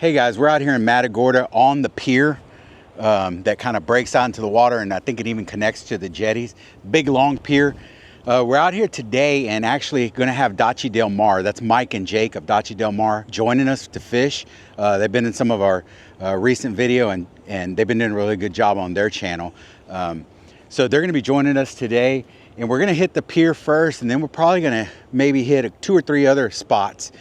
Hey guys, we're out here in Matagorda on the pier that kind of breaks out into the water, and I think it even connects to the jetties. Big long pier. We're out here today and actually going to have Daci Del Mar, that's Mike and Jake of Daci Del Mar, joining us to fish. They've been in some of our recent video and they've been doing a really good job on their channel. So they're going to be joining us today, and we're going to hit the pier first, and then we're probably going to maybe hit 2 or 3 other spots.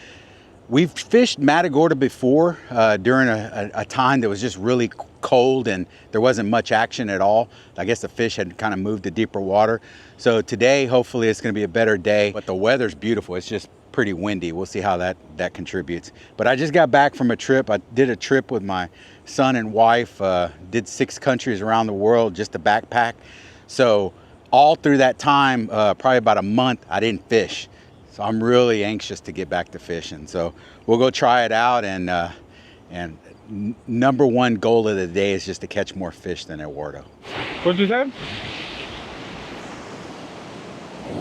We've fished Matagorda before during a time that was just really cold and there wasn't much action at all. I guess the fish had kind of moved to deeper water. So today, hopefully it's going to be a better day, but the weather's beautiful. It's just pretty windy. We'll see how that contributes. But I just got back from a trip. I did a trip with my son and wife, did 6 countries around the world, just a backpack. So all through that time, probably about a month, I didn't fish. So I'm really anxious to get back to fishing. So we'll go try it out, and number one goal of the day is just to catch more fish than Eduardo. What'd you say?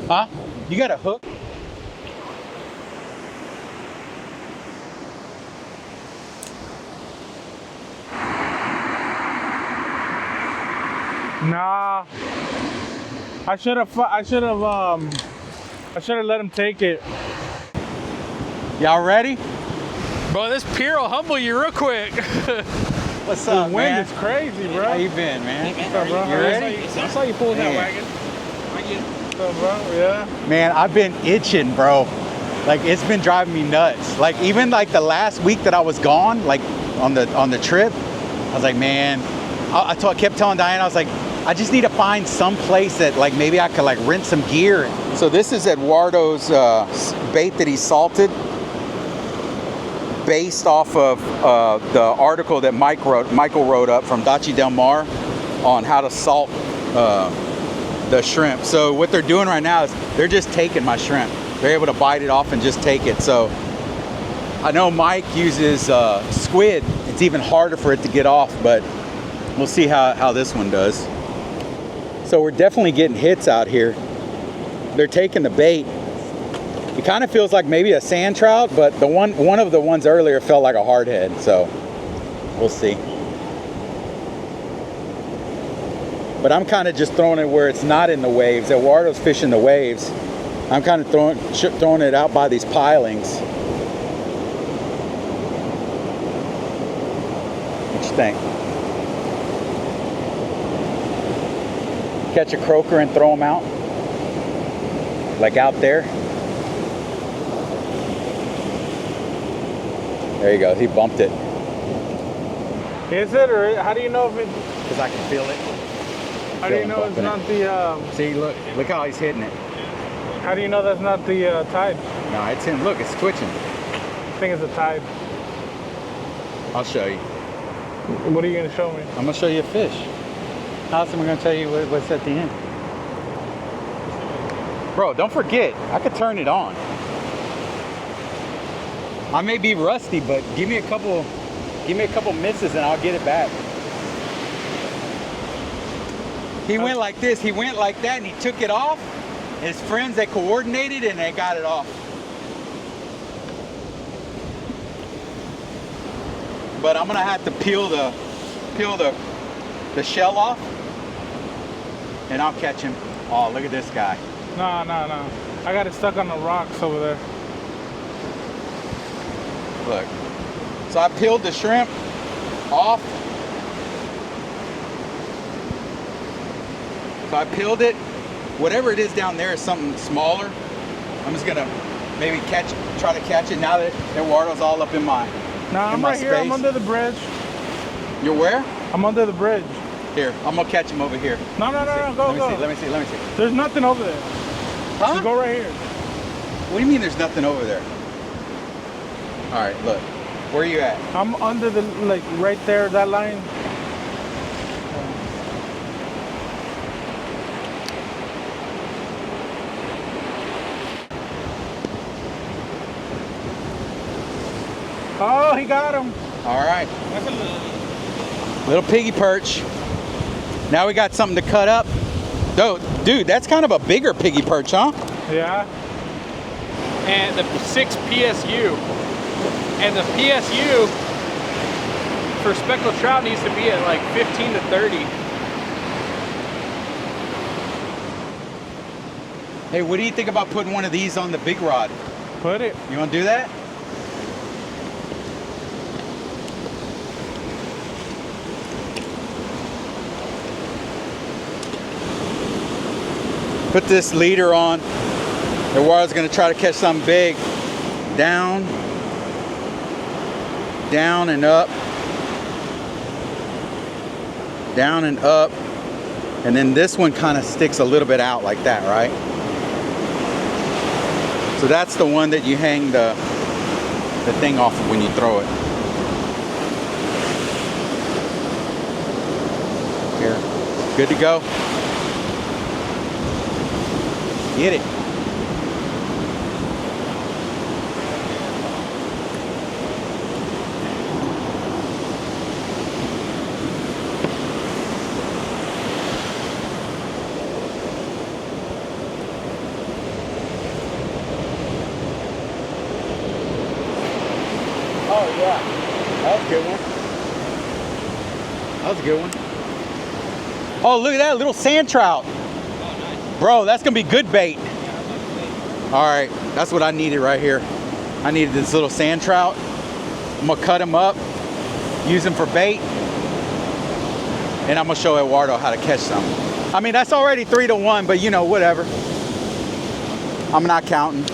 Huh? You got a hook? Nah. I should have let him take it. Y'all ready? Bro, this pier will humble you real quick. What's up, The wind man? is crazy, bro. How you been, man? What's up, bro? You ready? I saw you pulling that wagon. What's up, bro? Yeah. Man, I've been itching, bro. Like, it's been driving me nuts. Like, even like the last week that I was gone, like on the trip, I was like, man, I kept telling Diane, I was like, I just need to find some place that like maybe I could like rent some gear. So this is Eduardo's bait that he salted, based off of the article that Michael wrote up from Daci Del Mar on how to salt the shrimp. So what they're doing right now is they're just taking my shrimp. They're able to bite it off and just take it. So I know Mike uses squid. It's even harder for it to get off, but we'll see how this one does. So we're definitely getting hits out here. They're taking the bait. It kind of feels like maybe a sand trout, but the one of the ones earlier felt like a hardhead, so we'll see. But I'm kind of just throwing it where it's not in the waves. Eduardo's fishing the waves. I'm kind of throwing it out by these pilings. What you think? Catch a croaker and throw them out? Like out there? There you go, he bumped it. Is it, or how do you know if it? Because I can feel it. How do you know it's not the? See, look how he's hitting it. How do you know that's not the tide? No, it's him. Look, it's twitching. I think it's the tide. I'll show you. What are you gonna show me? I'm gonna show you a fish. How else am I gonna tell you what's at the end? Bro, don't forget, I could turn it on. I may be rusty, but give me a couple misses and I'll get it back. He went like this, he went like that, and he took it off. His friends, they coordinated and they got it off. But I'm gonna have to peel the shell off, and I'll catch him. Oh, look at this guy. No. I got it stuck on the rocks over there. Look. So I peeled the shrimp off. So I peeled it. Whatever it is down there is something smaller. I'm just gonna maybe try to catch it now that Eduardo's all up in my No, I'm right here. I'm under the bridge. You're where? I'm under the bridge. Here, I'm gonna catch him over here. No, go. Let me see. There's nothing over there. Huh? Just go right here. What do you mean there's nothing over there? All right, look. Where are you at? I'm under the, like, right there, that line. Oh, he got him. All right. Little piggy perch. Now we got something to cut up. Dude, that's kind of a bigger piggy perch, huh? Yeah. And the 6 PSU. And the PSU for speckled trout needs to be at like 15 to 30. Hey, what do you think about putting one of these on the big rod? Put it. You want to do that? Put this leader on. The wire's going to try to catch something big. Down, down and up, down and up. And then this one kind of sticks a little bit out like that, right? So that's the one that you hang the thing off of when you throw it. Here, good to go. Get it. Oh yeah, that was a good one. That was a good one. Oh, look at that little sand trout. Bro, that's gonna be good bait. All right, that's what I needed right here. I needed this little sand trout. I'm gonna cut him up, use him for bait, and I'm gonna show Eduardo how to catch some. I mean, that's already 3 to 1, but you know, whatever. I'm not counting.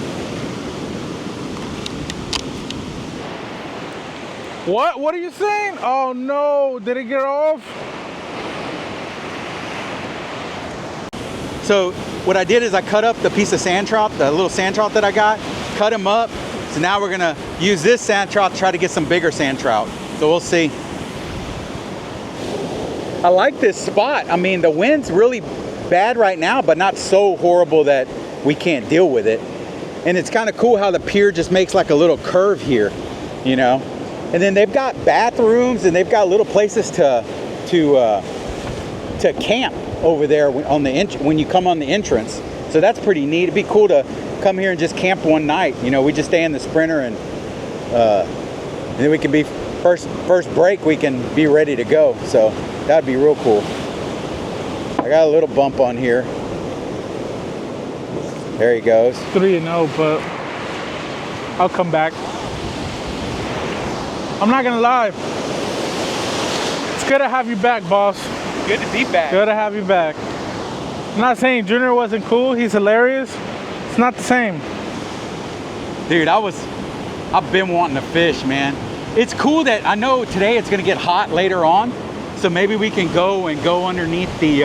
What? What are you saying? Oh no, did it get off? So what I did is I cut up the piece of sand trout, the little sand trout that I got, cut him up. So now we're gonna use this sand trout to try to get some bigger sand trout. So we'll see. I like this spot. I mean, the wind's really bad right now, but not so horrible that we can't deal with it. And it's kind of cool how the pier just makes like a little curve here, you know? And then they've got bathrooms and they've got little places to camp over there on the when you come on the entrance. So that's pretty neat. It'd be cool to come here and just camp one night. You know, we just stay in the Sprinter and then we can be first break we can be ready to go. So that'd be real cool. I got a little bump on here. There he goes. 3-0, but I'll come back. I'm not gonna lie. It's good to have you back, boss. Good to be back. Good to have you back. I'm not saying Junior wasn't cool. He's hilarious. It's not the same. Dude, I've been wanting to fish, man. It's cool that I know today it's gonna get hot later on, so maybe we can go underneath the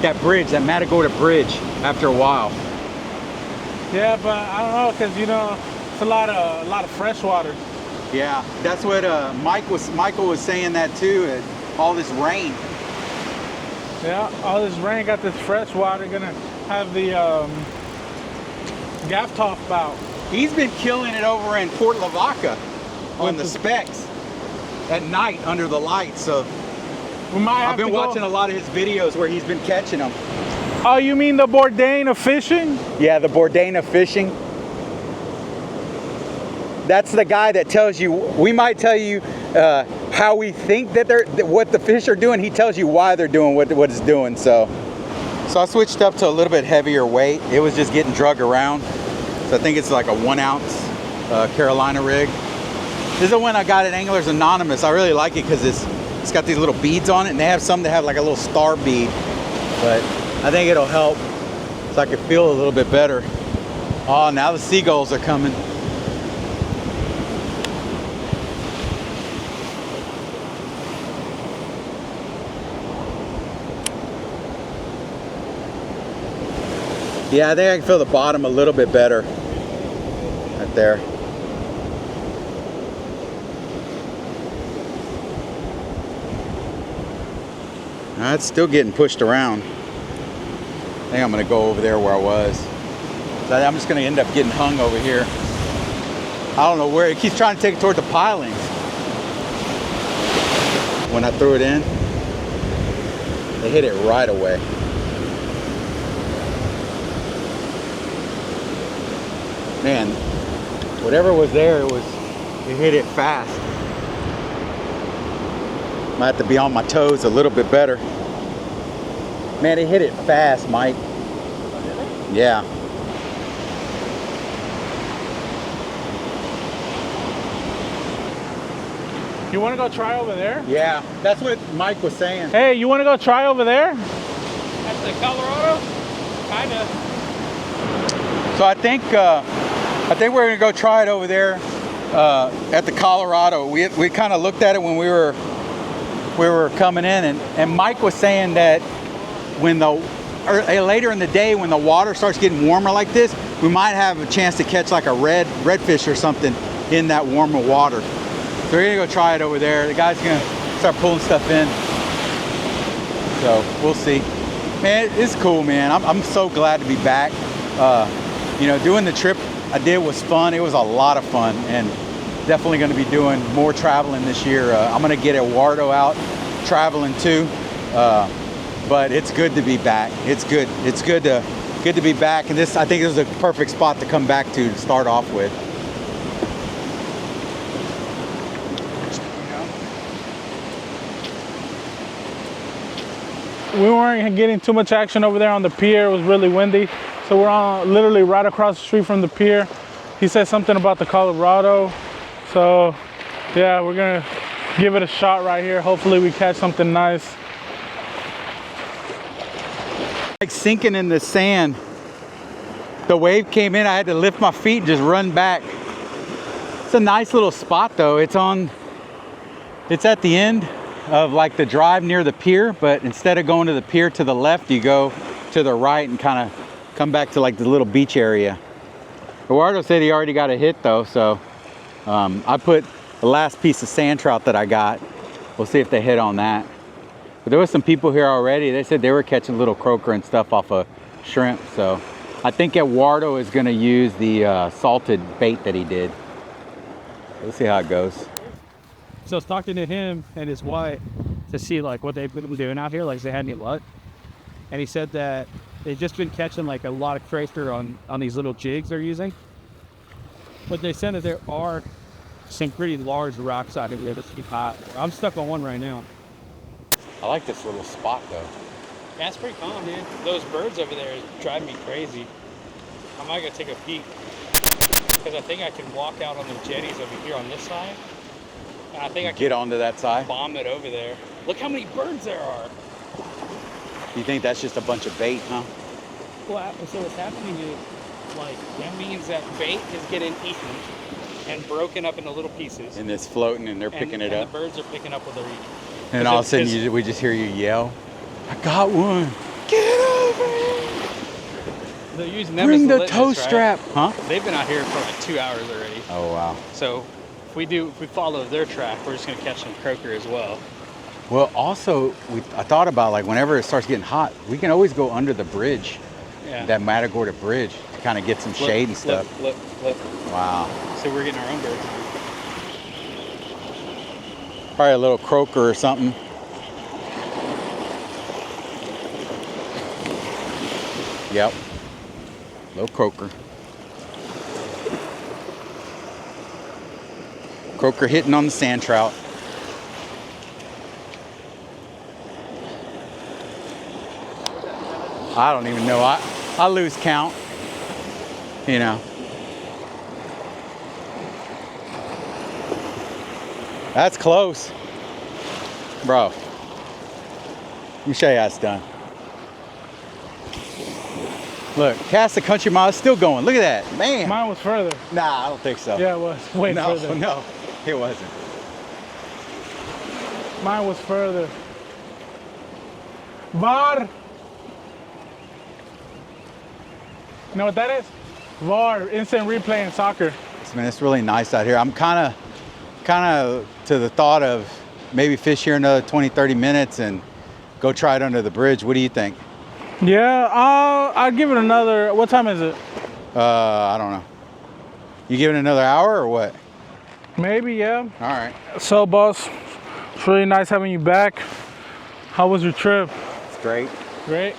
that bridge, that Matagorda Bridge, after a while. Yeah, but I don't know, cause you know it's a lot of fresh water. Yeah, that's what Michael was saying that too. All this rain. Yeah, all this rain got this fresh water. Gonna have the gaff top out. He's been killing it over in Port Lavaca on the specs at night under the lights. So We might have I've been watching a lot of his videos where he's been catching them. Oh, you mean the Bourdain of fishing? Yeah, the Bourdain of fishing. That's the guy that tells you, we might tell you how we think that what the fish are doing. He tells you why they're doing what it's doing. So I switched up to a little bit heavier weight. It was just getting drug around. So I think it's like a 1 ounce Carolina rig. This is the one I got at Anglers Anonymous. I really like it because it's got these little beads on it, and they have some that have like a little star bead. But I think it'll help so I can feel a little bit better. Oh, now the seagulls are coming. Yeah, I think I can feel the bottom a little bit better right there. It's still getting pushed around. I think I'm gonna go over there where I was. So I'm just gonna end up getting hung over here. I don't know where, it keeps trying to take it toward the pilings. When I threw it in, they hit it right away. Man, whatever was there, it hit it fast. I have to be on my toes a little bit better. Man, they hit it fast, Mike. Yeah. You want to go try over there? Yeah, that's what Mike was saying. Hey, you want to go try over there? At the Colorado? Kinda. So I think we're gonna go try it over there at the Colorado. We kind of looked at it when we were coming in, and Mike was saying that when later in the day when the water starts getting warmer like this, we might have a chance to catch like a redfish or something in that warmer water. So we're gonna go try it over there. The guy's gonna start pulling stuff in. So we'll see. Man, it's cool, man. I'm so glad to be back. You know, doing the trip I did was fun. It was a lot of fun, and definitely gonna be doing more traveling this year. I'm gonna get Eduardo out traveling too. But it's good to be back. It's good to be back. And this, I think, this is a perfect spot to come back to start off with. We weren't getting too much action over there on the pier. It was really windy. So we're on literally right across the street from the pier. He said something about the Colorado. So yeah, we're gonna give it a shot right here. Hopefully we catch something nice. Like sinking in the sand. The wave came in, I had to lift my feet and just run back. It's a nice little spot though. It's at the end of like the drive near the pier, but instead of going to the pier to the left, you go to the right and kind of come back to like the little beach area. Eduardo said he already got a hit though, so I put the last piece of sand trout that I got. We'll see if they hit on that. But there was some people here already. They said they were catching little croaker and stuff off of shrimp, so I think Eduardo is going to use the salted bait that he did. We'll see how it goes. So I was talking to him and his wife to see like what they've been doing out here, like if they had any luck. And he said that they've just been catching like a lot of croaker on these little jigs they're using. But they said that there are some pretty large rocks out here that's keep hot. I'm stuck on one right now. I like this little spot though. That's pretty calm, dude. Those birds over there drive me crazy. I might go take a peek. Because I think I can walk out on the jetties over here on this side. And I think I can get onto that side. Bomb it over there. Look how many birds there are. You think that's just a bunch of bait, huh? Well, so what's happening is, like, that means that bait is getting eaten and broken up into little pieces. And it's floating and they're picking it up. And the birds are picking up what they're eating. And all of a sudden we just hear you yell, I got one. Get over here. They're using them Bring as the litmus, tow right? strap. Huh? They've been out here for like 2 hours already. Oh, wow. So if we follow their track, we're just gonna catch some croaker as well. Well, also, I thought about like whenever it starts getting hot, we can always go under the bridge, that Matagorda bridge, to kind of get some shade and stuff. Look. Wow. So we're getting our own birds. Probably a little croaker or something. Yep. Little croaker. Croaker hitting on the sand trout. I don't even know. I lose count. You know. That's close. Bro. Let me show you how it's done. Look, cast the country mile, it's still going. Look at that, man. Mine was further. Nah, I don't think so. Yeah, it was way further. No, it wasn't. Mine was further. VAR. You know what that is? VAR, instant replay in soccer. Man, it's really nice out here. I'm kind of to the thought of maybe fish here another 20, 30 minutes and go try it under the bridge. What do you think? Yeah, I'll give it another, what time is it? I don't know. You give it another hour or what? Maybe, yeah. All right. So, boss, it's really nice having you back. How was your trip? It's great. Great?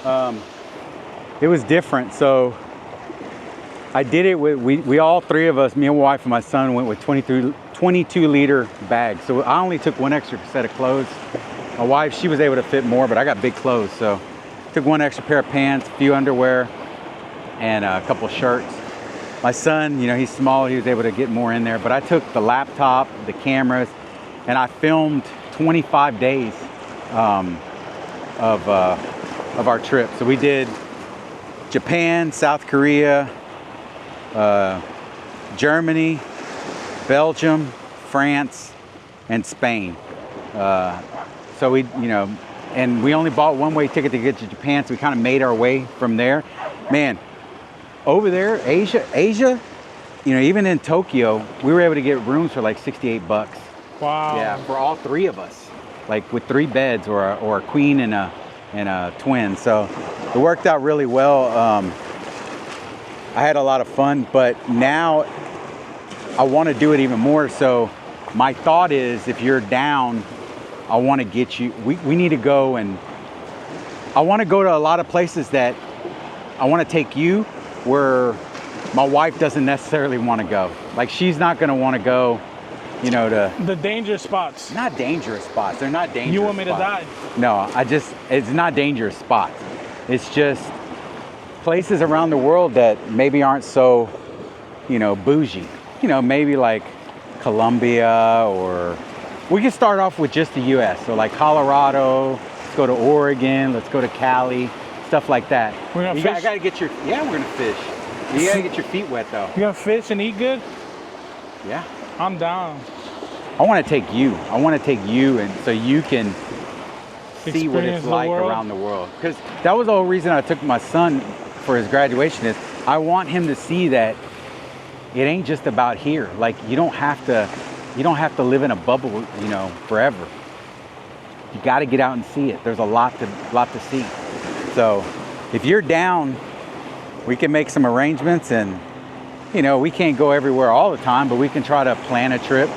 It was different. So I did it with, we all three of us, me and my wife and my son, went with 23 22-liter bags. So I only took one extra set of clothes. My wife, she was able to fit more, but I got big clothes. So took one extra pair of pants, a few underwear, and a couple shirts. My son, you know, he's small, he was able to get more in there, but I took the laptop, the cameras, and I filmed 25 days of our trip. So we did Japan, South Korea, Germany, Belgium, France, and Spain. So we, you know, and we only bought one-way ticket to get to Japan, so we kind of made our way from there. Man, over there, Asia, you know, even in Tokyo, we were able to get rooms for like 68 bucks. Wow. Yeah, for all three of us, like with 3 beds or a queen and a twin. So it worked out really well. I had a lot of fun, but now I want to do it even more. So my thought is, if you're down, I want to get you, we need to go, and I want to go to a lot of places that I want to take you where my wife doesn't necessarily want to go. Like, she's not going to want to go, you know, to The dangerous spots. not dangerous spots. They're not dangerous. You want me to spots. die? No, it's not dangerous spots. It's just places around the world that maybe aren't so, you know, bougie. You know, maybe like Colombia, or we can start off with just the US. So like Colorado, let's go to Oregon, let's go to Cali, stuff like that. We're gonna I fish? gotta get your, yeah, we're gonna fish. You gotta get your feet wet though. You gonna fish and eat good? Yeah. I'm down. I want to take you. And so you can see what Experience it's the like world. around the world. Because that was the whole reason I took my son for his graduation, is I want him to see that it ain't just about here. Like, you don't have to live in a bubble, you know, forever. You got to get out and see it. There's a lot to see. So if you're down, we can make some arrangements, and you know, we can't go everywhere all the time, but we can try to plan a trip,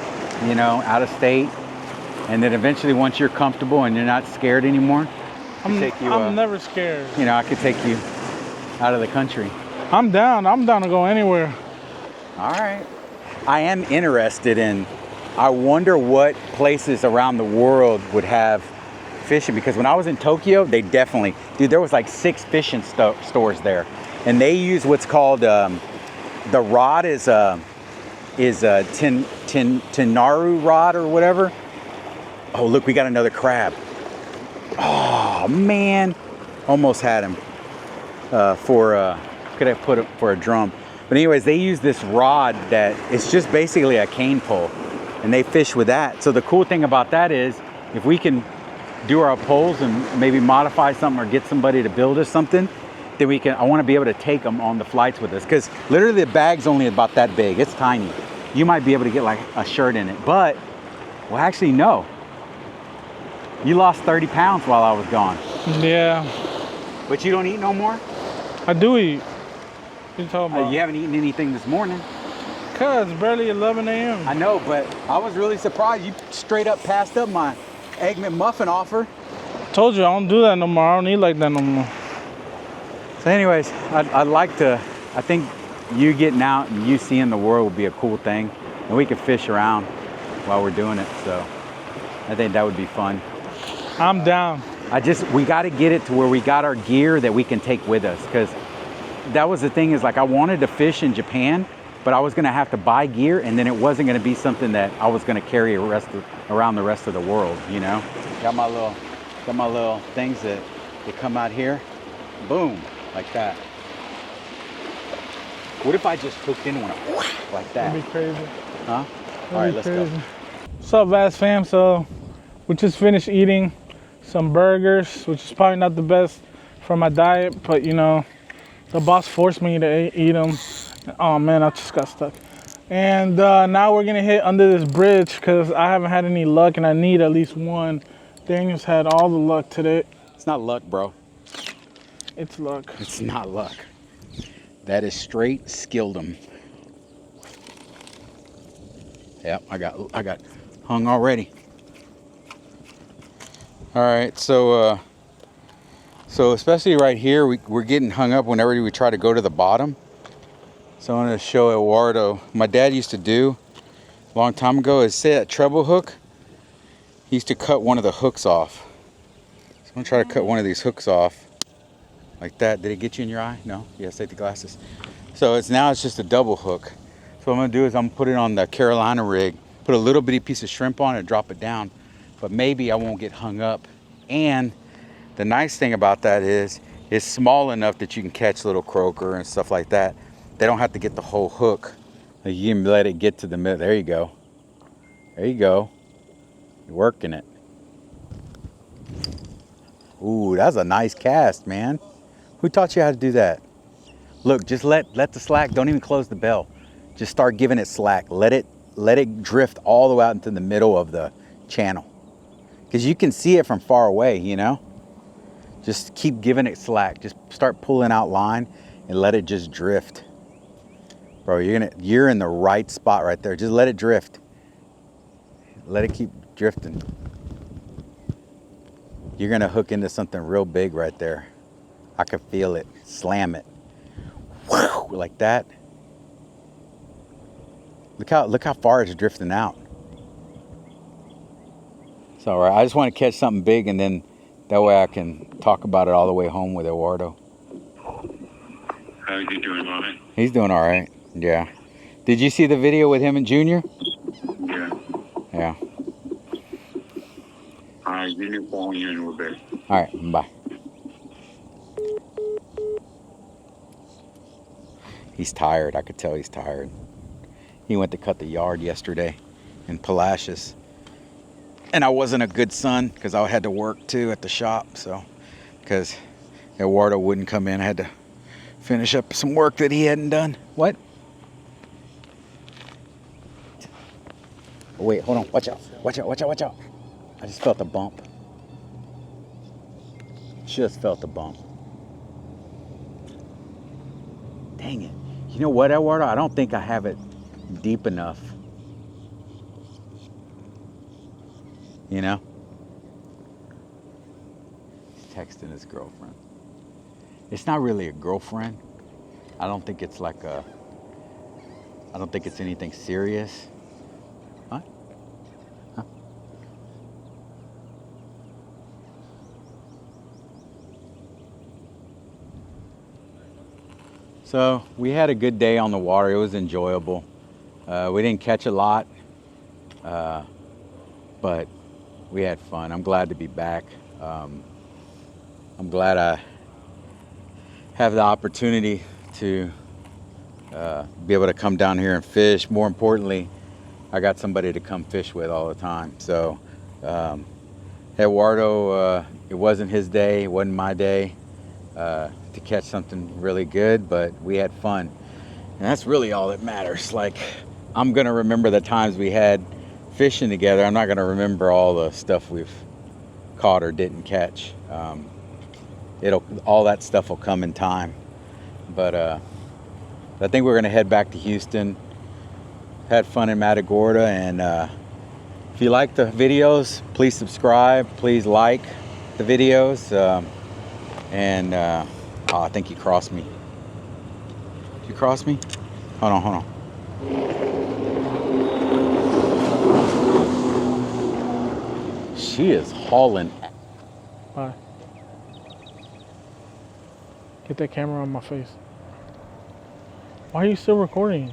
you know, out of state. And then eventually, once you're comfortable and you're not scared anymore, I'm I'm never scared. You know, I could take you out of the country. I'm down to go anywhere. All right. I am interested in, I wonder what places around the world would have fishing, because when I was in Tokyo, they definitely, dude, there was like 6 fishing stores there. And they use what's called, the rod is a Tinaru rod or whatever. Oh, look, we got another crab. Oh, man. Almost had him could have put it for a drum. But anyways, they use this rod that it's just basically a cane pole, and they fish with that. So the cool thing about that is, if we can do our poles and maybe modify something or get somebody to build us something, then we can, I want to be able to take them on the flights with us, because literally the bag's only about that big. It's tiny. You might be able to get like a shirt in it, but, well, actually, no. You lost 30 pounds while I was gone. Yeah. But you don't eat no more? I do eat. What you talking about? You haven't eaten anything this morning. Cuz it's barely 11 a.m. I know, but I was really surprised. You straight up passed up my Egg McMuffin offer. Told you I don't do that no more. I don't eat like that no more. So anyways, I'd like to, I think you getting out and you seeing the world would be a cool thing. And we could fish around while we're doing it. So I think that would be fun. I'm down. We got to get it to where we got our gear that we can take with us. Because that was the thing, is like, I wanted to fish in Japan, but I was going to have to buy gear, and then it wasn't going to be something that I was going to carry around the rest of the world, you know? Got my little things that come out here. Boom, like that. What if I just hooked in one like that? That'd be crazy. Huh? All right, let's go. What's up, Vast fam? So we just finished eating some burgers, which is probably not the best for my diet, but you know, the boss forced me to eat them. Oh man, I just got stuck. And now we're gonna hit under this bridge because I haven't had any luck, and I need at least one. Daniel's had all the luck today. It's not luck, bro. It's luck. It's not luck. That is straight skilldom. Yep, I got hung already. All right, so especially right here, we're getting hung up whenever we try to go to the bottom. So I'm gonna show Eduardo. My dad used to do long time ago is, say, that treble hook. He used to cut one of the hooks off. So I'm gonna try to cut one of these hooks off like that. Did it get you in your eye? No. Yes, take the glasses. So it's just a double hook. So what I'm gonna do is I'm gonna put it on the Carolina rig, put a little bitty piece of shrimp on it, and drop it down. But maybe I won't get hung up. And the nice thing about that is it's small enough that you can catch little croaker and stuff like that. They don't have to get the whole hook. Like you can let it get to the middle. There you go. There you go. You're working it. Ooh, that's a nice cast, man. Who taught you how to do that? Look, just let the slack, don't even close the bell. Just start giving it slack. Let it drift all the way out into the middle of the channel. Because you can see it from far away, you know? Just keep giving it slack. Just start pulling out line and let it just drift. Bro, you're in the right spot right there. Just let it drift. Let it keep drifting. You're gonna hook into something real big right there. I can feel it. Slam it. Whew, like that. Look how far it's drifting out. It's all right. I just want to catch something big, and then that way I can talk about it all the way home with Eduardo. How's he doing, Mommy? He's doing all right. Yeah. Did you see the video with him and Junior? Yeah. Yeah. All right, give me a phone in a little bit. All right. Bye. He's tired. I could tell he's tired. He went to cut the yard yesterday in Palacios. And I wasn't a good son because I had to work too at the shop. So, because Eduardo wouldn't come in, I had to finish up some work that he hadn't done. What? Oh, wait, hold on. Watch out. Watch out, watch out, watch out. I just felt a bump. Just felt a bump. Dang it. You know what, Eduardo? I don't think I have it deep enough. You know? He's texting his girlfriend. It's not really a girlfriend. I don't think it's anything serious. What? Huh? So we had a good day on the water. It was enjoyable. We didn't catch a lot, but we had fun. I'm glad to be back. I'm glad I have the opportunity to be able to come down here and fish. More importantly, I got somebody to come fish with all the time. So Eduardo, it wasn't his day, it wasn't my day to catch something really good, but we had fun. And that's really all that matters. Like, I'm gonna remember the times we had fishing together. I'm not gonna remember all the stuff we've caught or didn't catch. All that stuff will come in time. But I think we're gonna head back to Houston. Had fun in Matagorda, and if you like the videos, please subscribe. Please like the videos. I think you crossed me. Did you cross me? Hold on. She is hauling. Bye. Get that camera on my face. Why are you still recording?